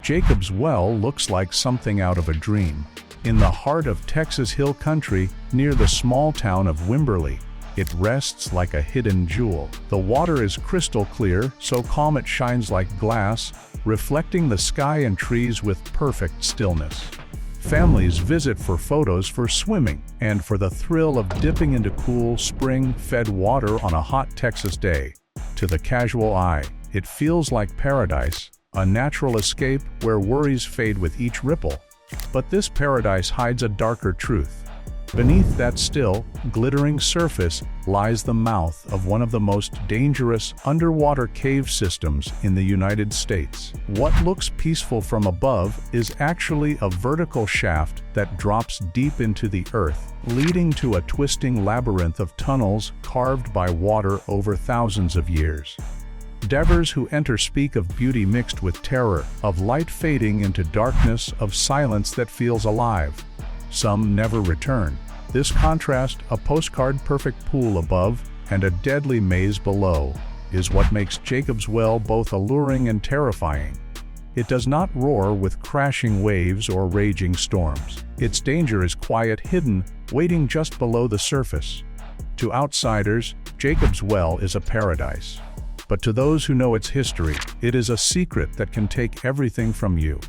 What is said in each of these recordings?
Jacob's Well looks like something out of a dream. In the heart of Texas Hill Country, near the small town of Wimberley, it rests like a hidden jewel. The water is crystal clear, so calm it shines like glass, reflecting the sky and trees with perfect stillness. Families visit for photos, for swimming, and for the thrill of dipping into cool, spring-fed water on a hot Texas day. To the casual eye, it feels like paradise, a natural escape where worries fade with each ripple. But this paradise hides a darker truth. Beneath that still, glittering surface lies the mouth of one of the most dangerous underwater cave systems in the United States. What looks peaceful from above is actually a vertical shaft that drops deep into the earth, leading to a twisting labyrinth of tunnels carved by water over thousands of years. Divers who enter speak of beauty mixed with terror, of light fading into darkness, of silence that feels alive. Some never return. This contrast, a postcard-perfect pool above and a deadly maze below, is what makes Jacob's Well both alluring and terrifying. It does not roar with crashing waves or raging storms. Its danger is quiet, hidden, waiting just below the surface. To outsiders, Jacob's Well is a paradise. But to those who know its history, it is a secret that can take everything from you.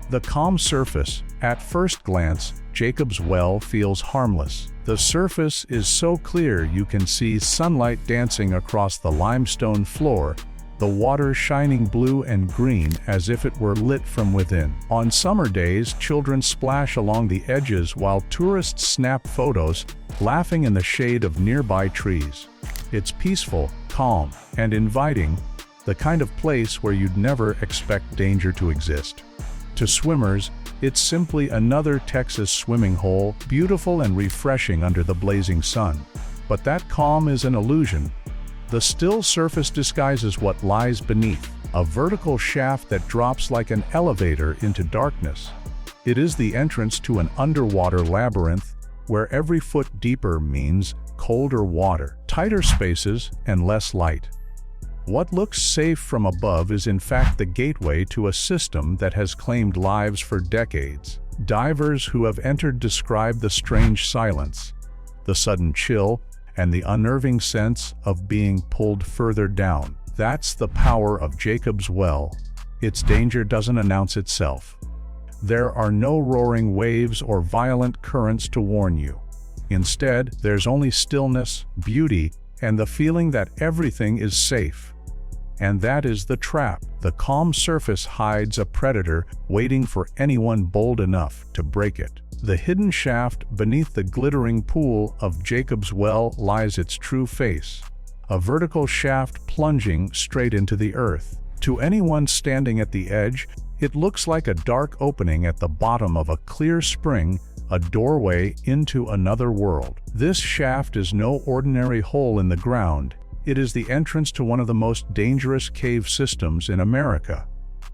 The calm surface. At first glance, Jacob's Well feels harmless. The surface is so clear you can see sunlight dancing across the limestone floor, the water shining blue and green as if it were lit from within. On summer days, children splash along the edges while tourists snap photos, laughing in the shade of nearby trees. It's peaceful, calm, and inviting, the kind of place where you'd never expect danger to exist. To swimmers, it's simply another Texas swimming hole, beautiful and refreshing under the blazing sun. But that calm is an illusion. The still surface disguises what lies beneath, a vertical shaft that drops like an elevator into darkness. It is the entrance to an underwater labyrinth, where every foot deeper means colder water, tighter spaces, and less light. What looks safe from above is in fact the gateway to a system that has claimed lives for decades. Divers who have entered describe the strange silence, the sudden chill, and the unnerving sense of being pulled further down. That's the power of Jacob's Well. Its danger doesn't announce itself. There are no roaring waves or violent currents to warn you. Instead, there's only stillness, beauty, and the feeling that everything is safe. And that is the trap. The calm surface hides a predator waiting for anyone bold enough to break it. The hidden shaft beneath the glittering pool of Jacob's Well lies its true face, a vertical shaft plunging straight into the earth. To anyone standing at the edge, it looks like a dark opening at the bottom of a clear spring, a doorway into another world. This shaft is no ordinary hole in the ground. It is the entrance to one of the most dangerous cave systems in America.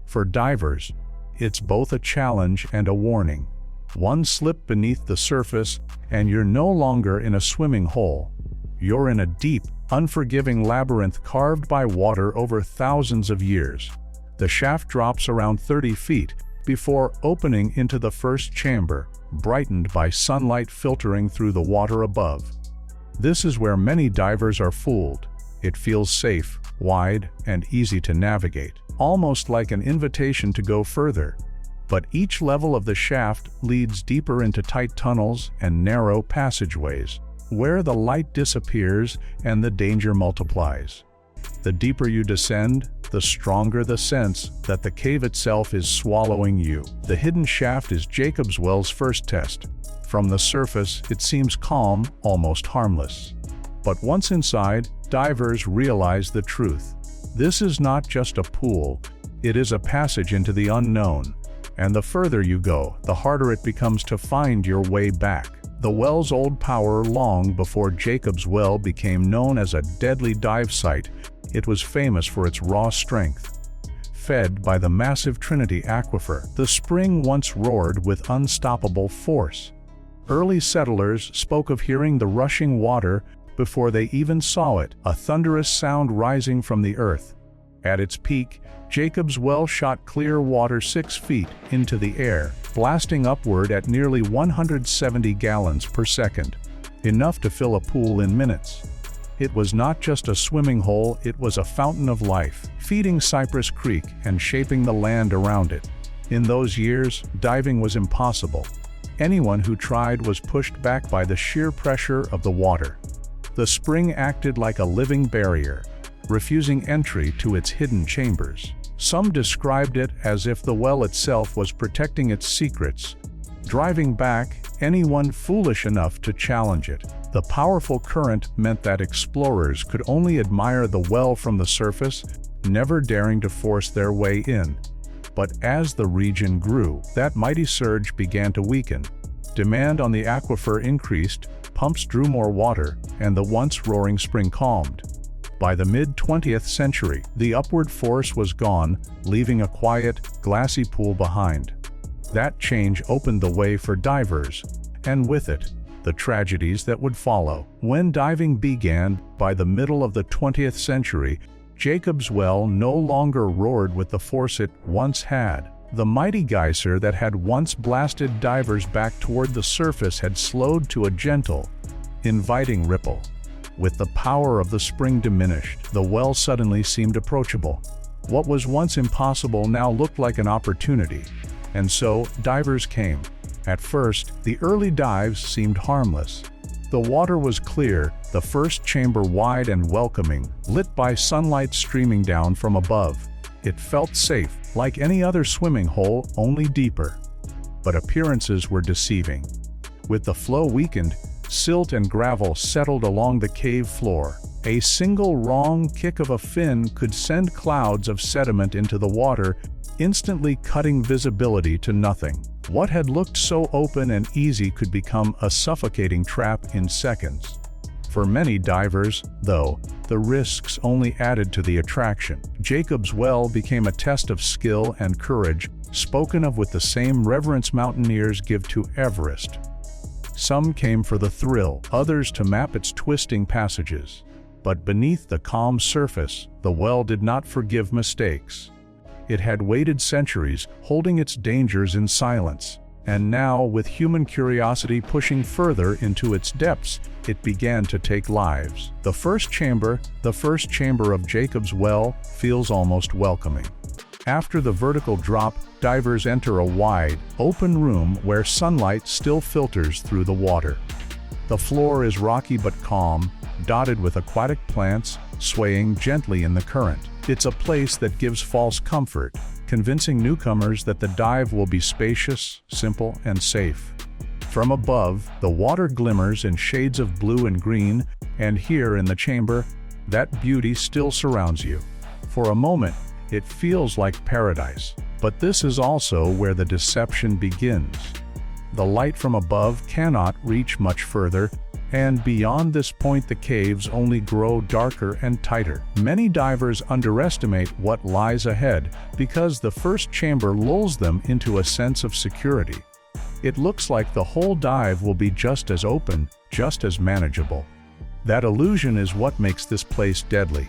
For divers, it's both a challenge and a warning. One slip beneath the surface, and you're no longer in a swimming hole. You're in a deep, unforgiving labyrinth carved by water over thousands of years. The shaft drops around 30 feet before opening into the first chamber, brightened by sunlight filtering through the water above. This is where many divers are fooled. It feels safe, wide, and easy to navigate, almost like an invitation to go further. But each level of the shaft leads deeper into tight tunnels and narrow passageways, where the light disappears and the danger multiplies. The deeper you descend, the stronger the sense that the cave itself is swallowing you. The hidden shaft is Jacob's Well's first test. From the surface, it seems calm, almost harmless. But once inside, divers realize the truth. This is not just a pool, it is a passage into the unknown. And the further you go, the harder it becomes to find your way back. The well's old power, long before Jacob's Well became known as a deadly dive site, it was famous for its raw strength. Fed by the massive Trinity Aquifer, the spring once roared with unstoppable force. Early settlers spoke of hearing the rushing water before they even saw it, a thunderous sound rising from the earth. At its peak, Jacob's Well shot clear water 6 feet into the air, blasting upward at nearly 170 gallons per second, enough to fill a pool in minutes. It was not just a swimming hole, it was a fountain of life, feeding Cypress Creek and shaping the land around it. In those years, diving was impossible. Anyone who tried was pushed back by the sheer pressure of the water. The spring acted like a living barrier, refusing entry to its hidden chambers. Some described it as if the well itself was protecting its secrets, driving back anyone foolish enough to challenge it. The powerful current meant that explorers could only admire the well from the surface, never daring to force their way in. But as the region grew, that mighty surge began to weaken. Demand on the aquifer increased, pumps drew more water, and the once roaring spring calmed. By the mid-20th century, the upward force was gone, leaving a quiet, glassy pool behind. That change opened the way for divers, and with it, the tragedies that would follow. When diving began, by the middle of the 20th century, Jacob's Well no longer roared with the force it once had. The mighty geyser that had once blasted divers back toward the surface had slowed to a gentle, inviting ripple. With the power of the spring diminished, the well suddenly seemed approachable. What was once impossible now looked like an opportunity. And so, divers came. At first, the early dives seemed harmless. The water was clear, the first chamber wide and welcoming, lit by sunlight streaming down from above. It felt safe, like any other swimming hole, only deeper. But appearances were deceiving. With the flow weakened, silt and gravel settled along the cave floor. A single wrong kick of a fin could send clouds of sediment into the water, instantly cutting visibility to nothing. What had looked so open and easy could become a suffocating trap in seconds. For many divers, though, the risks only added to the attraction. Jacob's Well became a test of skill and courage, spoken of with the same reverence mountaineers give to Everest. Some came for the thrill, others to map its twisting passages. But beneath the calm surface, the well did not forgive mistakes. It had waited centuries, holding its dangers in silence. And now, with human curiosity pushing further into its depths, it began to take lives. The first chamber of Jacob's Well, feels almost welcoming. After the vertical drop, divers enter a wide, open room where sunlight still filters through the water. The floor is rocky but calm, dotted with aquatic plants, swaying gently in the current. It's a place that gives false comfort, convincing newcomers that the dive will be spacious, simple, and safe. From above, the water glimmers in shades of blue and green, and here in the chamber, that beauty still surrounds you. For a moment, it feels like paradise. But this is also where the deception begins. The light from above cannot reach much further, and beyond this point the caves only grow darker and tighter. Many divers underestimate what lies ahead because the first chamber lulls them into a sense of security. It looks like the whole dive will be just as open, just as manageable. That illusion is what makes this place deadly.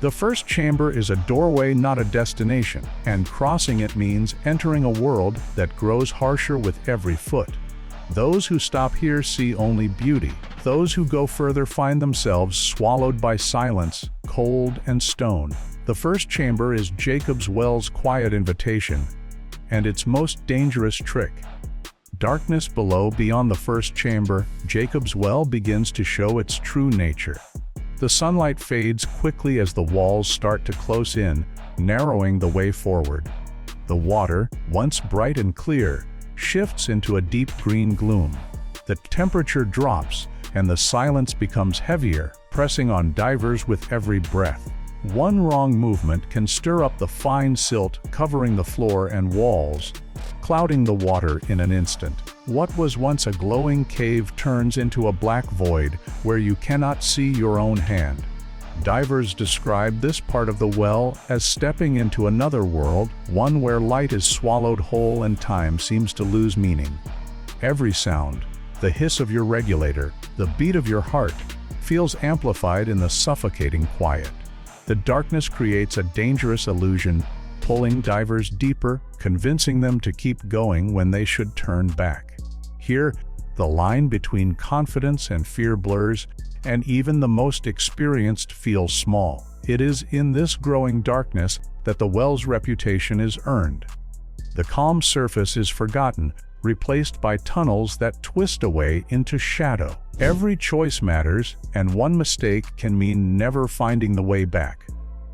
The first chamber is a doorway, not a destination, and crossing it means entering a world that grows harsher with every foot. Those who stop here see only beauty. Those who go further find themselves swallowed by silence, cold and stone. The first chamber is Jacob's Well's quiet invitation, and its most dangerous trick. Darkness below, beyond the first chamber, Jacob's Well begins to show its true nature. The sunlight fades quickly as the walls start to close in, narrowing the way forward. The water, once bright and clear, shifts into a deep green gloom. The temperature drops, and the silence becomes heavier, pressing on divers with every breath. One wrong movement can stir up the fine silt covering the floor and walls, clouding the water in an instant. What was once a glowing cave turns into a black void where you cannot see your own hand. Divers describe this part of the well as stepping into another world, one where light is swallowed whole and time seems to lose meaning. Every sound, the hiss of your regulator, the beat of your heart, feels amplified in the suffocating quiet. The darkness creates a dangerous illusion, pulling divers deeper, convincing them to keep going when they should turn back. Here, the line between confidence and fear blurs, and even the most experienced feel small. It is in this growing darkness that the well's reputation is earned. The calm surface is forgotten, replaced by tunnels that twist away into shadow. Every choice matters, and one mistake can mean never finding the way back.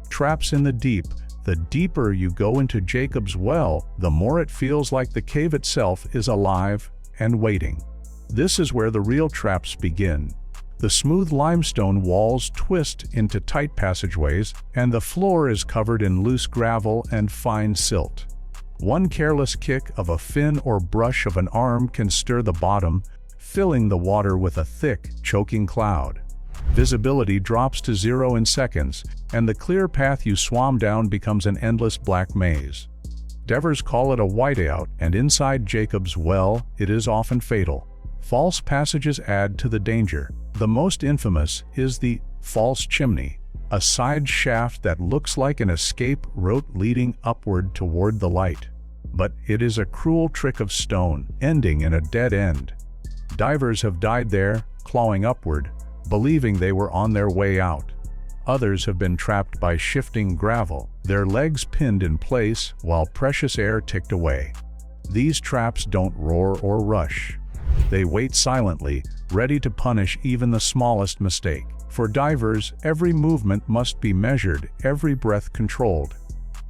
Traps in the deep. The deeper you go into Jacob's Well, the more it feels like the cave itself is alive and waiting. This is where the real traps begin. The smooth limestone walls twist into tight passageways, and the floor is covered in loose gravel and fine silt. One careless kick of a fin or brush of an arm can stir the bottom, filling the water with a thick, choking cloud. Visibility drops to 0 in seconds, and the clear path you swam down becomes an endless black maze. Divers call it a whiteout, and inside Jacob's Well, it is often fatal. False passages add to the danger. The most infamous is the False Chimney, a side shaft that looks like an escape route leading upward toward the light. But it is a cruel trick of stone, ending in a dead end. Divers have died there, clawing upward, believing they were on their way out. Others have been trapped by shifting gravel, their legs pinned in place while precious air ticked away. These traps don't roar or rush. They wait silently, ready to punish even the smallest mistake. For divers, every movement must be measured, every breath controlled.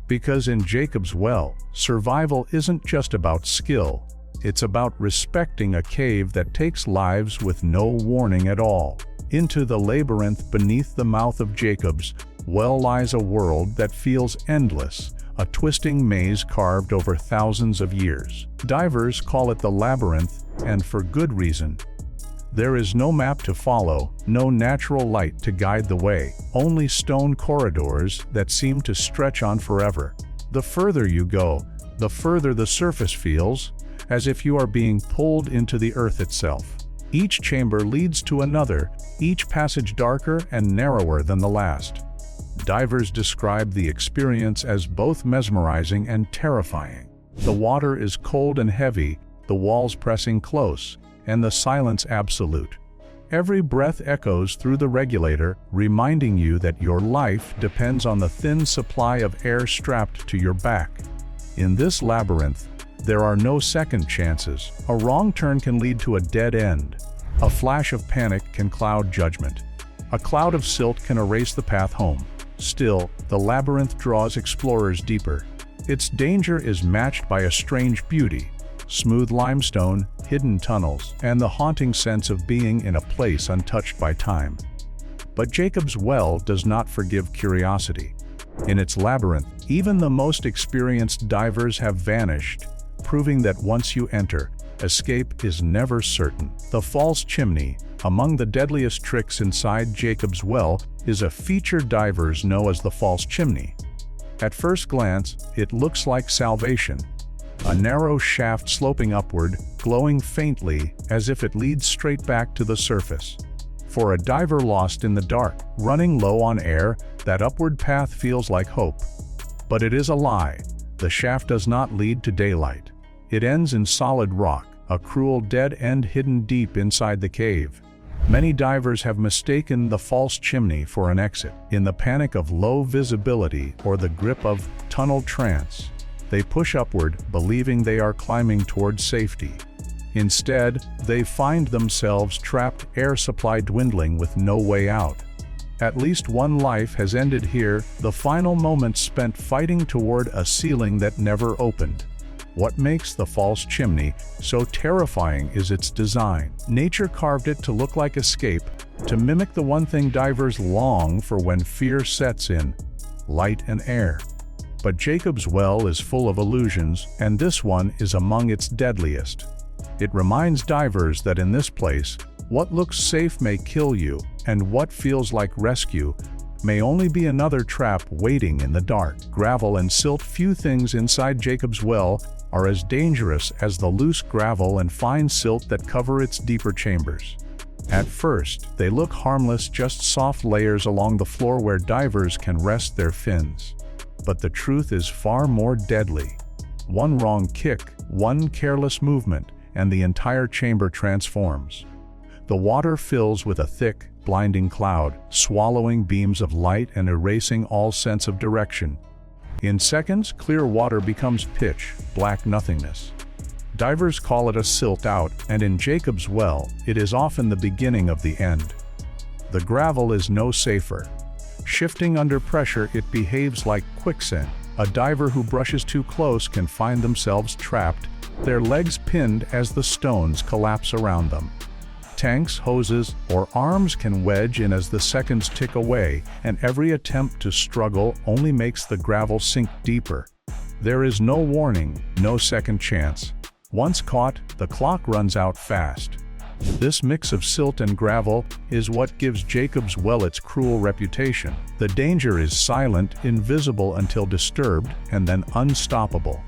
Because in Jacob's Well, survival isn't just about skill, it's about respecting a cave that takes lives with no warning at all. Into the labyrinth beneath the mouth of Jacob's Well lies a world that feels endless, a twisting maze carved over thousands of years. Divers call it the Labyrinth, and for good reason. There is no map to follow, no natural light to guide the way, only stone corridors that seem to stretch on forever. The further you go, the further the surface feels, as if you are being pulled into the earth itself. Each chamber leads to another, each passage darker and narrower than the last. Divers describe the experience as both mesmerizing and terrifying. The water is cold and heavy, the walls pressing close, and the silence absolute. Every breath echoes through the regulator, reminding you that your life depends on the thin supply of air strapped to your back. In this labyrinth, there are no second chances. A wrong turn can lead to a dead end. A flash of panic can cloud judgment. A cloud of silt can erase the path home. Still, the labyrinth draws explorers deeper. Its danger is matched by a strange beauty. Smooth limestone, hidden tunnels, and the haunting sense of being in a place untouched by time. But Jacob's Well does not forgive curiosity. In its labyrinth, even the most experienced divers have vanished, proving that once you enter, escape is never certain. The False Chimney, among the deadliest tricks inside Jacob's Well, is a feature divers know as the False Chimney. At first glance, it looks like salvation. A narrow shaft sloping upward, glowing faintly as if it leads straight back to the surface. For a diver lost in the dark, running low on air, that upward path feels like hope. But it is a lie. The shaft does not lead to daylight. It ends in solid rock, a cruel dead end hidden deep inside the cave. Many divers have mistaken the False Chimney for an exit. In the panic of low visibility or the grip of Tunnel Trance, they push upward, believing they are climbing toward safety. Instead, they find themselves trapped, air supply dwindling with no way out. At least one life has ended here, the final moments spent fighting toward a ceiling that never opened. What makes the False Chimney so terrifying is its design. Nature carved it to look like escape, to mimic the one thing divers long for when fear sets in: light and air. But Jacob's Well is full of illusions, and this one is among its deadliest. It reminds divers that in this place, what looks safe may kill you, and what feels like rescue may only be another trap waiting in the dark. Gravel and silt. Few things inside Jacob's Well are as dangerous as the loose gravel and fine silt that cover its deeper chambers. At first, they look harmless, just soft layers along the floor where divers can rest their fins. But the truth is far more deadly. One wrong kick, one careless movement, and the entire chamber transforms. The water fills with a thick, blinding cloud, swallowing beams of light and erasing all sense of direction. In seconds, clear water becomes pitch black nothingness. Divers call it a silt out, and in Jacob's Well, it is often the beginning of the end. The gravel is no safer. Shifting under pressure, it behaves like quicksand. A diver who brushes too close can find themselves trapped, their legs pinned as the stones collapse around them. Tanks, hoses, or arms can wedge in as the seconds tick away, and every attempt to struggle only makes the gravel sink deeper. There is no warning, no second chance. Once caught, the clock runs out fast. This mix of silt and gravel is what gives Jacob's Well its cruel reputation. The danger is silent, invisible until disturbed, and then unstoppable.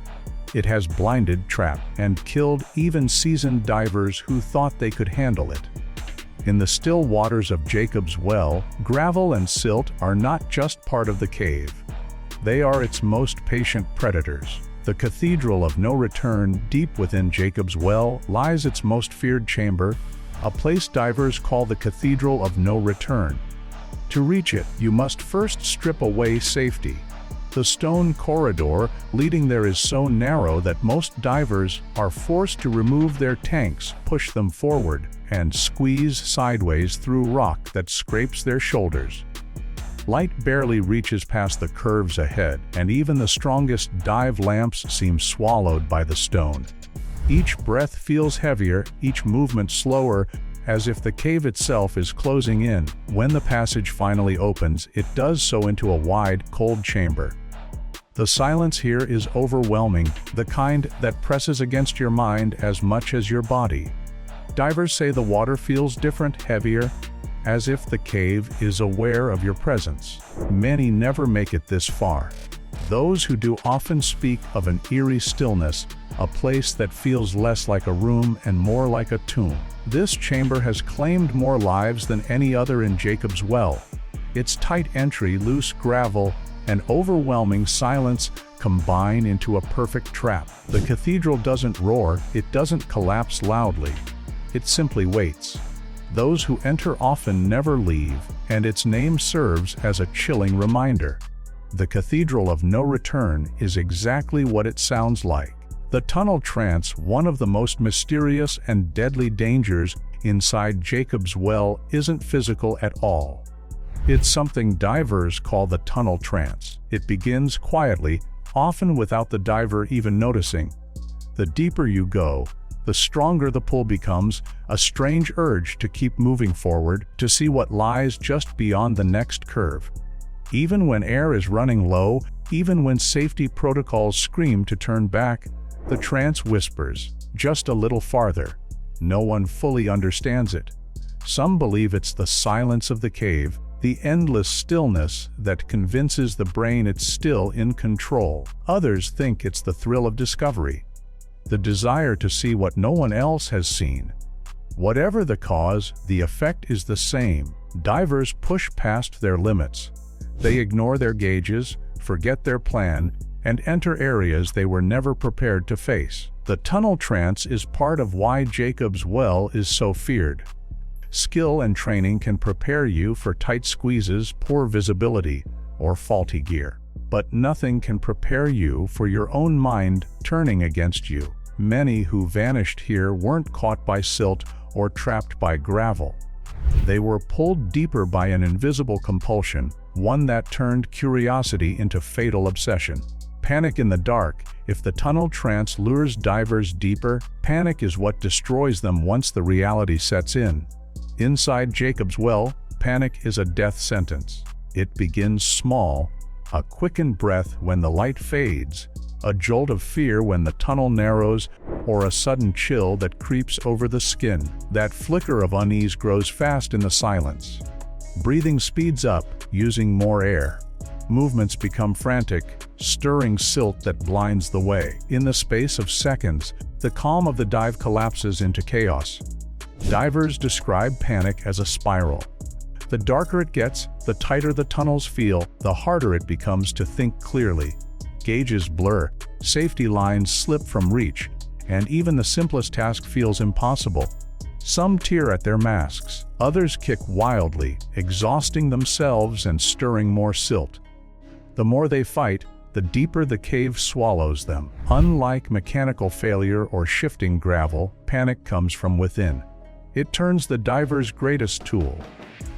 It has blinded, trapped, and killed even seasoned divers who thought they could handle it. In the still waters of Jacob's Well, gravel and silt are not just part of the cave. They are its most patient predators. The Cathedral of No Return, deep within Jacob's Well, lies its most feared chamber, a place divers call the Cathedral of No Return. To reach it, you must first strip away safety. The stone corridor leading there is so narrow that most divers are forced to remove their tanks, push them forward, and squeeze sideways through rock that scrapes their shoulders. Light barely reaches past the curves ahead, and even the strongest dive lamps seem swallowed by the stone. Each breath feels heavier, each movement slower, as if the cave itself is closing in. When the passage finally opens, it does so into a wide, cold chamber. The silence here is overwhelming, the kind that presses against your mind as much as your body. Divers say the water feels different, heavier, as if the cave is aware of your presence. Many never make it this far. Those who do often speak of an eerie stillness, a place that feels less like a room and more like a tomb. This chamber has claimed more lives than any other in Jacob's Well. Its tight entry, loose gravel, and overwhelming silence combine into a perfect trap. The cathedral doesn't roar, it doesn't collapse loudly. It simply waits. Those who enter often never leave, and its name serves as a chilling reminder. The Cathedral of No Return is exactly what it sounds like. The Tunnel Trance, one of the most mysterious and deadly dangers inside Jacob's Well, isn't physical at all. It's something divers call the Tunnel Trance. It begins quietly, often without the diver even noticing. The deeper you go, the stronger the pull becomes, a strange urge to keep moving forward, to see what lies just beyond the next curve. Even when air is running low, even when safety protocols scream to turn back, the trance whispers, just a little farther. No one fully understands it. Some believe it's the silence of the cave, the endless stillness that convinces the brain it's still in control. Others think it's the thrill of discovery, the desire to see what no one else has seen. Whatever the cause, the effect is the same. Divers push past their limits. They ignore their gauges, forget their plan, and enter areas they were never prepared to face. The Tunnel Trance is part of why Jacob's Well is so feared. Skill and training can prepare you for tight squeezes, poor visibility, or faulty gear. But nothing can prepare you for your own mind turning against you. Many who vanished here weren't caught by silt or trapped by gravel. They were pulled deeper by an invisible compulsion, one that turned curiosity into fatal obsession. Panic in the dark. If the Tunnel Trance lures divers deeper, panic is what destroys them once the reality sets in. Inside Jacob's Well, panic is a death sentence. It begins small, a quickened breath when the light fades, a jolt of fear when the tunnel narrows, or a sudden chill that creeps over the skin. That flicker of unease grows fast in the silence. Breathing speeds up, using more air. Movements become frantic, stirring silt that blinds the way. In the space of seconds, the calm of the dive collapses into chaos. Divers describe panic as a spiral. The darker it gets, the tighter the tunnels feel, the harder it becomes to think clearly. Gauges blur, safety lines slip from reach, and even the simplest task feels impossible. Some tear at their masks, others kick wildly, exhausting themselves and stirring more silt. The more they fight, the deeper the cave swallows them. Unlike mechanical failure or shifting gravel, panic comes from within. It turns the diver's greatest tool,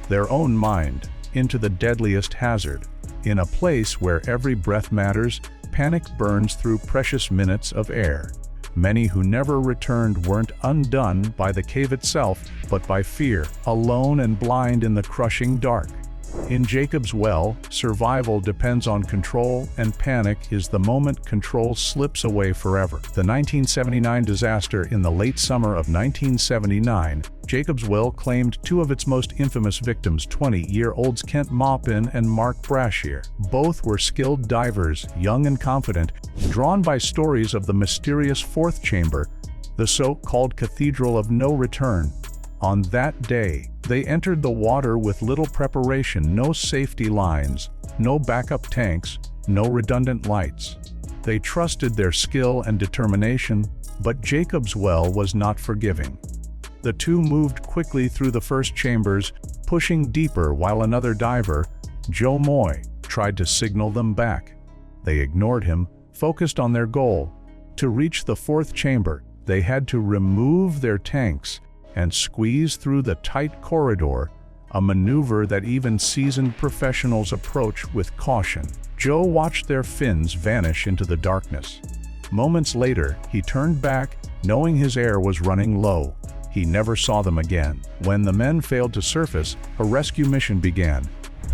their own mind, into the deadliest hazard. In a place where every breath matters, panic burns through precious minutes of air. Many who never returned weren't undone by the cave itself, but by fear, alone and blind in the crushing dark. In Jacob's Well, survival depends on control, and panic is the moment control slips away forever. The 1979 disaster. In the late summer of 1979, Jacob's Well claimed two of its most infamous victims, 20-year-olds Kent Maupin and Mark Brashear. Both were skilled divers, young and confident, drawn by stories of the mysterious fourth chamber, the so-called Cathedral of No Return. On that day, they entered the water with little preparation, no safety lines, no backup tanks, no redundant lights. They trusted their skill and determination, but Jacob's Well was not forgiving. The two moved quickly through the first chambers, pushing deeper while another diver, Joe Moy, tried to signal them back. They ignored him, focused on their goal. To reach the fourth chamber, they had to remove their tanks and squeeze through the tight corridor, a maneuver that even seasoned professionals approach with caution. Joe watched their fins vanish into the darkness. Moments later, he turned back, knowing his air was running low. He never saw them again. When the men failed to surface, a rescue mission began.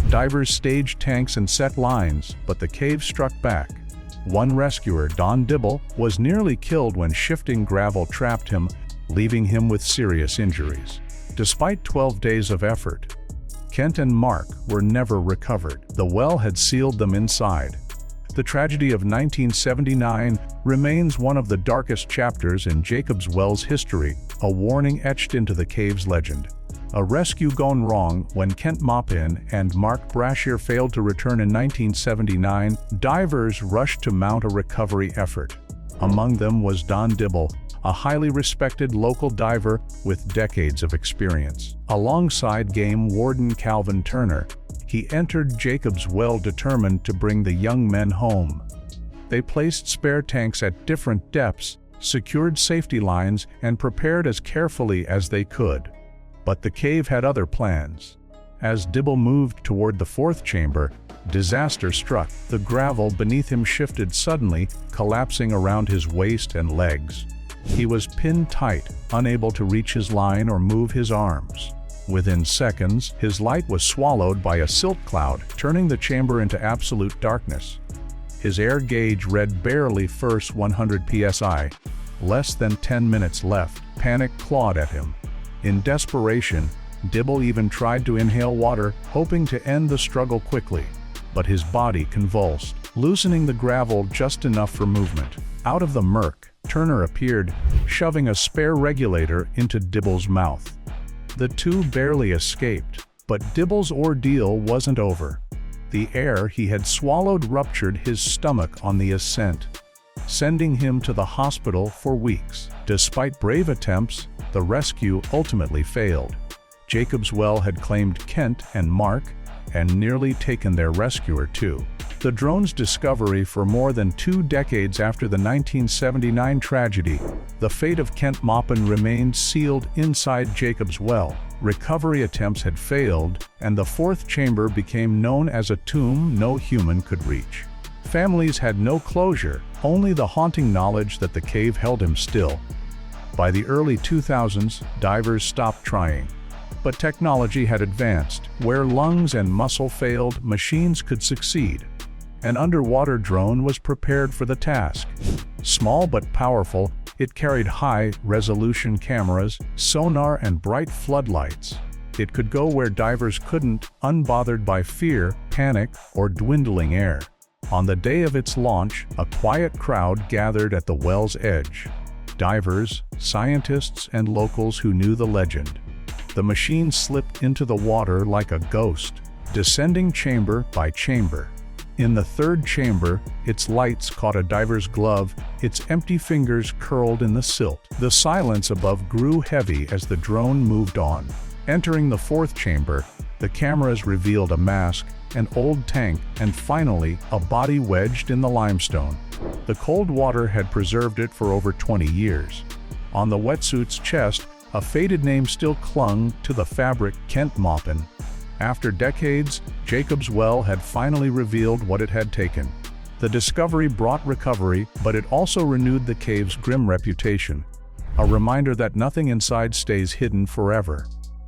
Divers staged tanks and set lines, but the cave struck back. One rescuer, Don Dibble, was nearly killed when shifting gravel trapped him, leaving him with serious injuries. Despite 12 days of effort, Kent and Mark were never recovered. The well had sealed them inside. The tragedy of 1979 remains one of the darkest chapters in Jacob's Well's history, a warning etched into the cave's legend. A rescue gone wrong. When Kent Maupin and Mark Brashear failed to return in 1979, divers rushed to mount a recovery effort. Among them was Don Dibble, a highly respected local diver with decades of experience. Alongside game warden Calvin Turner, he entered Jacob's Well determined to bring the young men home. They placed spare tanks at different depths, secured safety lines, and prepared as carefully as they could. But the cave had other plans. As Dibble moved toward the fourth chamber, disaster struck. The gravel beneath him shifted suddenly, collapsing around his waist and legs. He was pinned tight, unable to reach his line or move his arms. Within seconds, his light was swallowed by a silt cloud, turning the chamber into absolute darkness. His air gauge read barely first 100 psi. Less than 10 minutes left. Panic clawed at him. In desperation, Dibble even tried to inhale water, hoping to end the struggle quickly. But his body convulsed, loosening the gravel just enough for movement. Out of the murk, Turner appeared, shoving a spare regulator into Dibble's mouth. The two barely escaped, but Dibble's ordeal wasn't over. The air he had swallowed ruptured his stomach on the ascent, sending him to the hospital for weeks. Despite brave attempts, the rescue ultimately failed. Jacob's Well had claimed Kent and Mark, and nearly taken their rescuer too. The drone's discovery for more than 2 decades after the 1979 tragedy, the fate of Kent Maupin remained sealed inside Jacob's Well. Recovery attempts had failed, and the fourth chamber became known as a tomb no human could reach. Families had no closure, only the haunting knowledge that the cave held him still. By the early 2000s, divers stopped trying. But technology had advanced. Where lungs and muscle failed, machines could succeed. An underwater drone was prepared for the task. Small but powerful, it carried high-resolution cameras, sonar, and bright floodlights. It could go where divers couldn't, unbothered by fear, panic, or dwindling air. On the day of its launch, a quiet crowd gathered at the well's edge. divers, scientists, and locals who knew the legend. The machine slipped into the water like a ghost, descending chamber by chamber. In the third chamber, its lights caught a diver's glove, its empty fingers curled in the silt. The silence above grew heavy as the drone moved on. Entering the fourth chamber, the cameras revealed a mask, an old tank, and finally, a body wedged in the limestone. The cold water had preserved it for over 20 years. On the wetsuit's chest, a faded name still clung to the fabric, Kent Maupin. After decades, Jacob's Well had finally revealed what it had taken. The discovery brought recovery, but it also renewed the cave's grim reputation, a reminder that nothing inside stays hidden forever.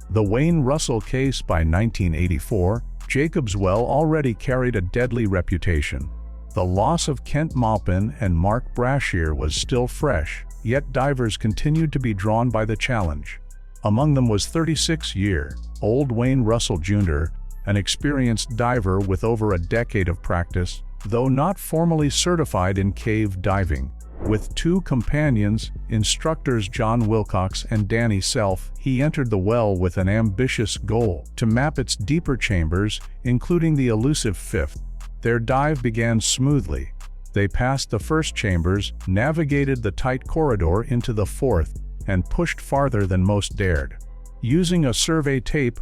The Wayne Russell case by 1984, Jacob's Well already carried a deadly reputation. The loss of Kent Maupin and Mark Brashear was still fresh, yet divers continued to be drawn by the challenge. Among them was 36-year-old Wayne Russell Jr., an experienced diver with over a decade of practice, though not formally certified in cave diving. With two companions, instructors John Wilcox and Danny Self, he entered the well with an ambitious goal: to map its deeper chambers, including the elusive fifth. Their dive began smoothly. They passed the first chambers, navigated the tight corridor into the fourth, and pushed farther than most dared. Using a survey tape,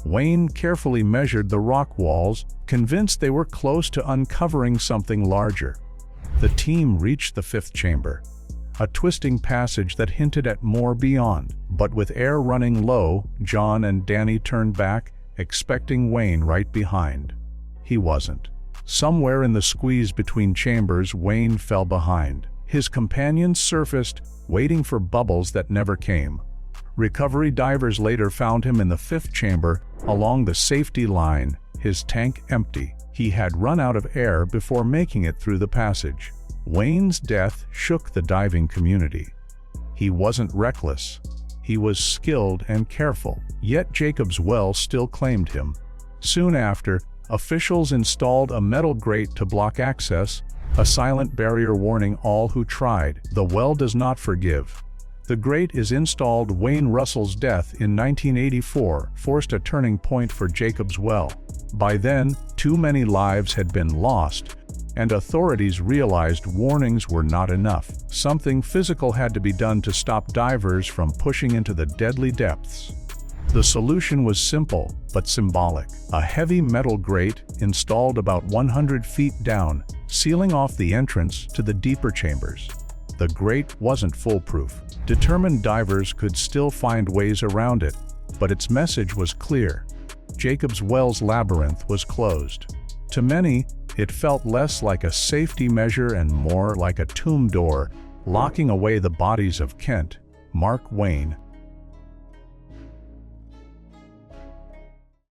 Wayne carefully measured the rock walls, convinced they were close to uncovering something larger. The team reached the fifth chamber, a twisting passage that hinted at more beyond. But with air running low, John and Danny turned back, expecting Wayne right behind. He wasn't. Somewhere in the squeeze between chambers, Wayne fell behind. His companions surfaced, waiting for bubbles that never came. Recovery divers later found him in the fifth chamber, along the safety line, his tank empty. He had run out of air before making it through the passage. Wayne's death shook the diving community. He wasn't reckless. He was skilled and careful, yet Jacob's Well still claimed him. Soon after, officials installed a metal grate to block access, a silent barrier warning all who tried. The well does not forgive. The grate is installed. Wayne Russell's death in 1984 forced a turning point for Jacob's Well. By then, too many lives had been lost, and authorities realized warnings were not enough. Something physical had to be done to stop divers from pushing into the deadly depths. The solution was simple, but symbolic. A heavy metal grate installed about 100 feet down, sealing off the entrance to the deeper chambers. The grate wasn't foolproof. Determined divers could still find ways around it, but its message was clear. Jacob's Well's labyrinth was closed. To many, it felt less like a safety measure and more like a tomb door, locking away the bodies of Kent, Mark, Wayne,